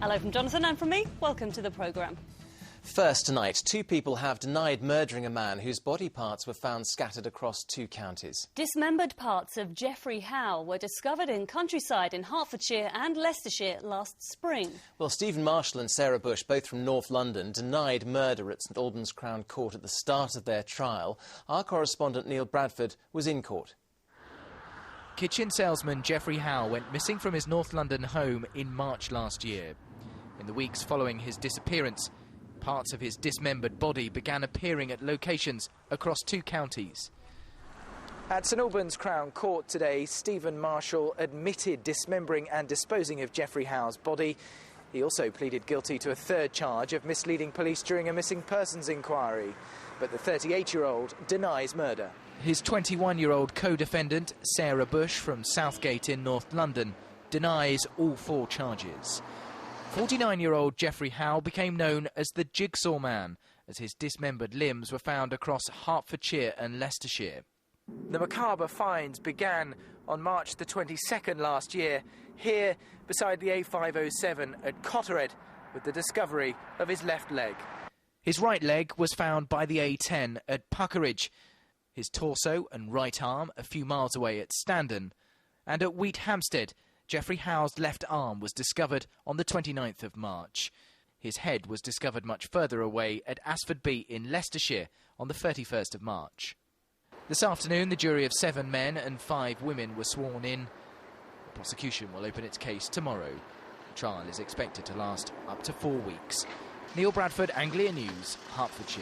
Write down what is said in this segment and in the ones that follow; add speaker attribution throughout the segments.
Speaker 1: Hello from Jonathan and from me. Welcome to the programme.
Speaker 2: First tonight, 2 people have denied murdering a man whose body parts were found scattered across 2 counties.
Speaker 1: Dismembered parts of Geoffrey Howe were discovered in countryside in Hertfordshire and Leicestershire last spring.
Speaker 2: Well, Stephen Marshall and Sarah Bush, both from North London, denied murder at St Albans Crown Court at the start of their trial. Our correspondent Neil Bradford was in court.
Speaker 3: Kitchen salesman Geoffrey Howe went missing from his North London home in March last year. In the weeks following his disappearance, parts of his dismembered body began appearing at locations across 2 counties.
Speaker 4: At St Albans Crown Court today, Stephen Marshall admitted dismembering and disposing of Geoffrey Howe's body. He also pleaded guilty to a 3rd charge of misleading police during a missing persons inquiry. But the 38-year-old denies murder.
Speaker 3: His 21-year-old co-defendant, Sarah Bush from Southgate in North London, denies all 4 charges. 49-year-old Geoffrey Howe became known as the Jigsaw Man, as his dismembered limbs were found across Hertfordshire and Leicestershire.
Speaker 4: The macabre finds began on March the 22nd last year, here beside the A507 at Cotterhead, with the discovery of his left leg.
Speaker 3: His right leg was found by the A10 at Puckeridge, his torso and right arm a few miles away at Standon, and at Wheat Hampstead, Geoffrey Howe's left arm was discovered on the 29th of March. His head was discovered much further away at Asfordby in Leicestershire on the 31st of March. This afternoon, the jury of 7 men and 5 women were sworn in. The prosecution will open its case tomorrow. The trial is expected to last up to 4 weeks. Neil Bradford, Anglia News, Hertfordshire.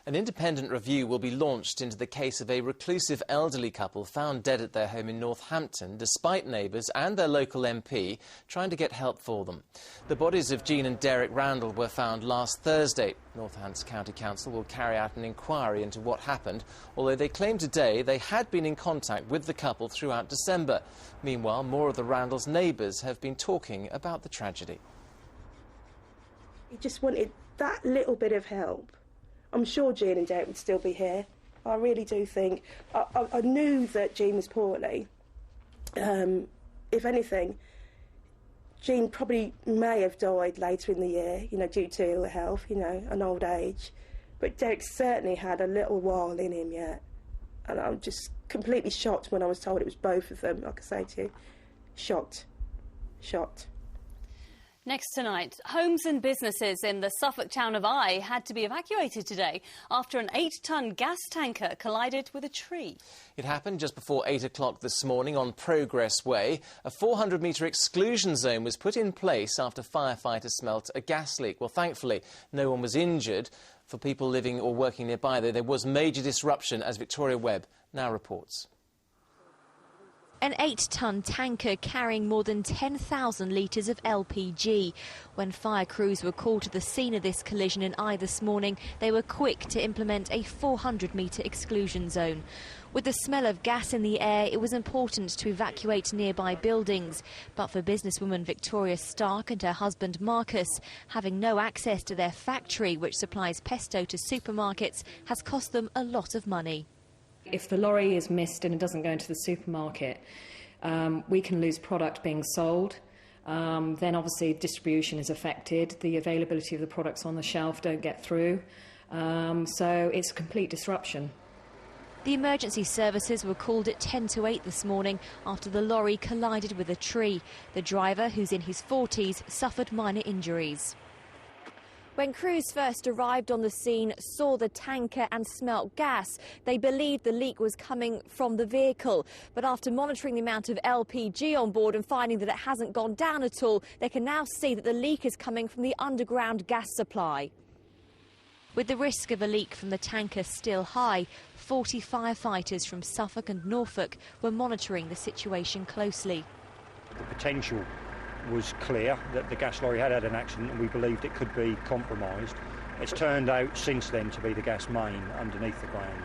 Speaker 2: An independent review will be launched into the case of a reclusive elderly couple found dead at their home in Northampton, despite neighbours and their local MP trying to get help for them. The bodies of Jean and Derek Randall were found last Thursday. Northampton County Council will carry out an inquiry into what happened, although they claim today they had been in contact with the couple throughout December. Meanwhile, more of the Randalls' neighbours have been talking about the tragedy.
Speaker 5: He just wanted that little bit of help. I'm sure Jean and Derek would still be here. I really do think. I knew that Jean was poorly. If anything, Jean probably may have died later in the year, due to ill health, an old age. But Derek certainly had a little while in him yet. And I'm just completely shocked when I was told it was both of them, like I say to you. Shocked.
Speaker 1: Next tonight, homes and businesses in the Suffolk town of Eye had to be evacuated today after an 8-ton gas tanker collided with a tree.
Speaker 2: It happened just before 8 o'clock this morning on Progress Way. A 400-metre exclusion zone was put in place after firefighters smelt a gas leak. Well, thankfully, no one was injured. For people living or working nearby, though, there was major disruption, as Victoria Webb now reports.
Speaker 6: An 8-ton tanker carrying more than 10,000 litres of LPG. When fire crews were called to the scene of this collision in Eye this morning, they were quick to implement a 400-metre exclusion zone. With the smell of gas in the air, it was important to evacuate nearby buildings. But for businesswoman Victoria Stark and her husband Marcus, having no access to their factory, which supplies pesto to supermarkets, has cost them a lot of money.
Speaker 7: If the lorry is missed and it doesn't go into the supermarket, we can lose product being sold. Then obviously distribution is affected. The availability of the products on the shelf don't get through. So it's a complete disruption.
Speaker 6: The emergency services were called at 10 to 8 this morning after the lorry collided with a tree. The driver, who's in his 40s, suffered minor injuries. When crews first arrived on the scene, saw the tanker and smelt gas, they believed the leak was coming from the vehicle. But after monitoring the amount of LPG on board and finding that it hasn't gone down at all, they can now see that the leak is coming from the underground gas supply. With the risk of a leak from the tanker still high, 40 firefighters from Suffolk and Norfolk were monitoring the situation closely.
Speaker 8: The potential was clear that the gas lorry had had an accident and we believed it could be compromised. It's turned out since then to be the gas main underneath the ground.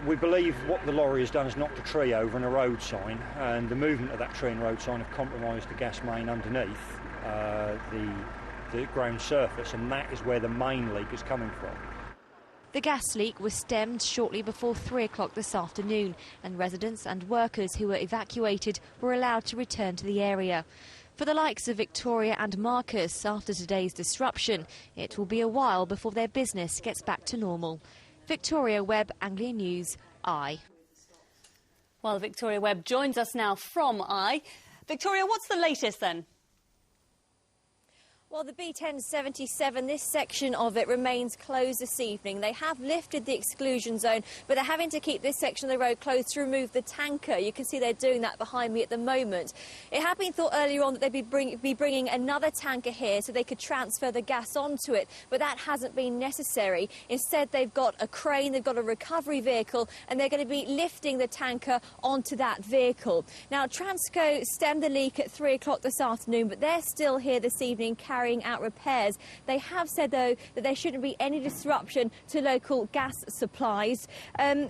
Speaker 8: We believe what the lorry has done is knocked a tree over and a road sign, and the movement of that tree and road sign have compromised the gas main underneath the ground surface, and that is where the main leak is coming from.
Speaker 6: The gas leak was stemmed shortly before 3 o'clock this afternoon, and residents and workers who were evacuated were allowed to return to the area. For the likes of Victoria and Marcus, after today's disruption, it will be a while before their business gets back to normal. Victoria Webb, Anglia News, I.
Speaker 1: Well, Victoria Webb joins us now from I. Victoria, what's the latest then?
Speaker 9: Well, the B1077, this section of it remains closed this evening. They have lifted the exclusion zone, but they're having to keep this section of the road closed to remove the tanker. You can see they're doing that behind me at the moment. It had been thought earlier on that they'd be bringing another tanker here so they could transfer the gas onto it, but that hasn't been necessary. Instead, they've got a crane, they've got a recovery vehicle, and they're going to be lifting the tanker onto that vehicle. Now, Transco stemmed the leak at 3 o'clock this afternoon, but they're still here this evening carrying out repairs. They have said, though, that there shouldn't be any disruption to local gas supplies.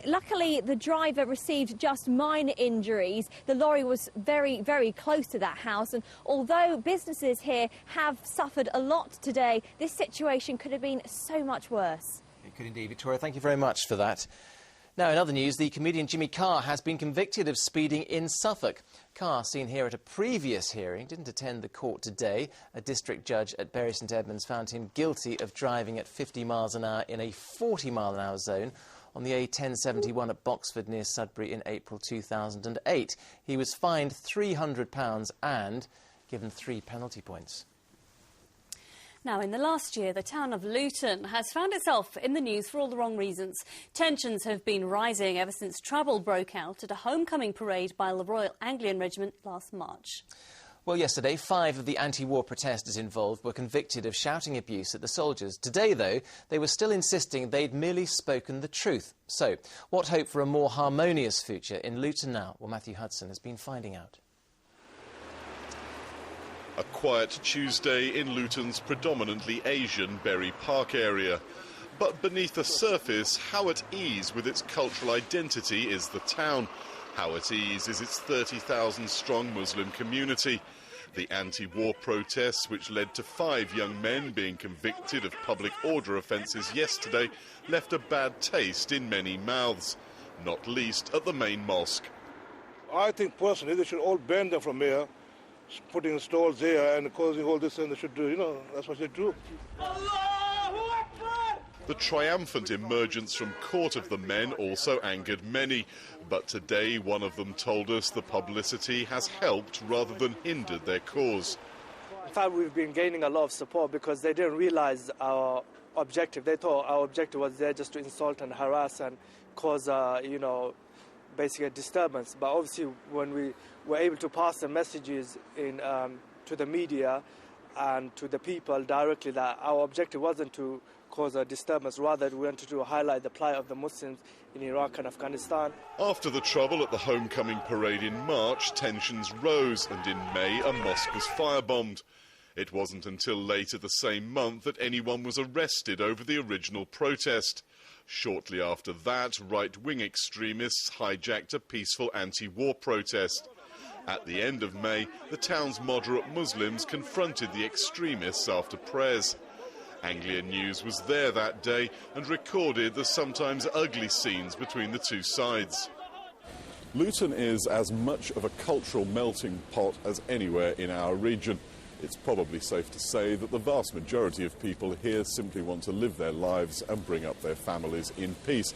Speaker 9: Luckily, the driver received just minor injuries. The lorry was very, very close to that house, and although businesses here have suffered a lot today, this situation could have been so much worse.
Speaker 2: It could indeed. Victoria, thank you very much for that. Now, in other news, the comedian Jimmy Carr has been convicted of speeding in Suffolk. Carr, seen here at a previous hearing, didn't attend the court today. A district judge at Bury St Edmunds found him guilty of driving at 50 miles an hour in a 40 mile an hour zone on the A1071 at Boxford near Sudbury in April 2008. He was fined £300 and given 3 penalty points.
Speaker 1: Now, in the last year, the town of Luton has found itself in the news for all the wrong reasons. Tensions have been rising ever since trouble broke out at a homecoming parade by the Royal Anglian Regiment last March.
Speaker 2: Well, yesterday, 5 of the anti-war protesters involved were convicted of shouting abuse at the soldiers. Today, though, they were still insisting they'd merely spoken the truth. So, what hope for a more harmonious future in Luton now? Well, Matthew Hudson has been finding out.
Speaker 10: A quiet Tuesday in Luton's predominantly Asian Bury Park area. But beneath the surface, how at ease with its cultural identity is the town. How at ease is its 30,000-strong Muslim community. The anti-war protests, which led to 5 young men being convicted of public order offences yesterday, left a bad taste in many mouths, not least at the main mosque.
Speaker 11: I think personally they should all ban them from here. Putting stalls there and causing all this, and they should do, that's what they do.
Speaker 10: The triumphant emergence from court of the men also angered many, but today one of them told us the publicity has helped rather than hindered their cause.
Speaker 12: In fact, we've been gaining a lot of support because they didn't realise our objective. They thought our objective was there just to insult and harass and cause, basically a disturbance. But obviously, when we were able to pass the messages to the media and to the people directly that our objective wasn't to cause a disturbance, rather we wanted to highlight the plight of the Muslims in Iraq and Afghanistan.
Speaker 10: After the trouble at the homecoming parade in March, tensions rose, and in May a mosque was firebombed. It wasn't until later the same month that anyone was arrested over the original protest. Shortly after that, right-wing extremists hijacked a peaceful anti-war protest. At the end of May, the town's moderate Muslims confronted the extremists after prayers. Anglia News was there that day and recorded the sometimes ugly scenes between the two sides.
Speaker 13: Luton is as much of a cultural melting pot as anywhere in our region. It's probably safe to say that the vast majority of people here simply want to live their lives and bring up their families in peace.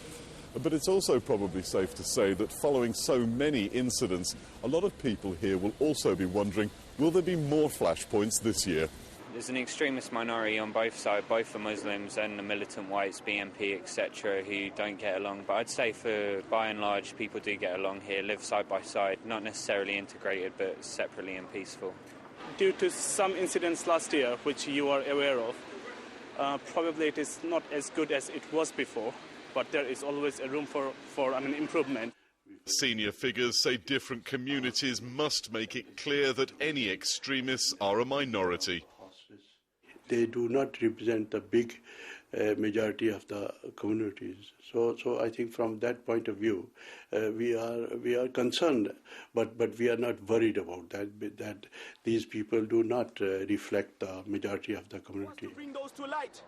Speaker 13: But it's also probably safe to say that following so many incidents, a lot of people here will also be wondering, will there be more flashpoints this year?
Speaker 14: There's an extremist minority on both sides, both the Muslims and the militant whites, BNP, etc., who don't get along. But I'd say by and large, people do get along here, live side by side, not necessarily integrated, but separately and peaceful.
Speaker 15: Due to some incidents last year, which you are aware of, probably it is not as good as it was before, but there is always a room for improvement.
Speaker 10: Senior figures say different communities must make it clear that any extremists are a minority.
Speaker 16: They do not represent the big majority of the communities. So I think from that point of view, we are concerned, but we are not worried about that these people do not reflect the majority of the community.
Speaker 15: Bring those to light.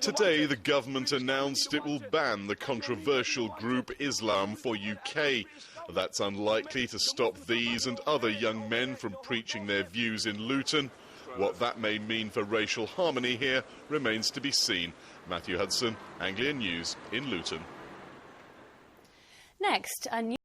Speaker 10: Today, the government announced it will ban the controversial group Islam for UK. That's unlikely to stop these and other young men from preaching their views in Luton. What that may mean for racial harmony here remains to be seen. Matthew Hudson, Anglia News in Luton.
Speaker 1: Next, a new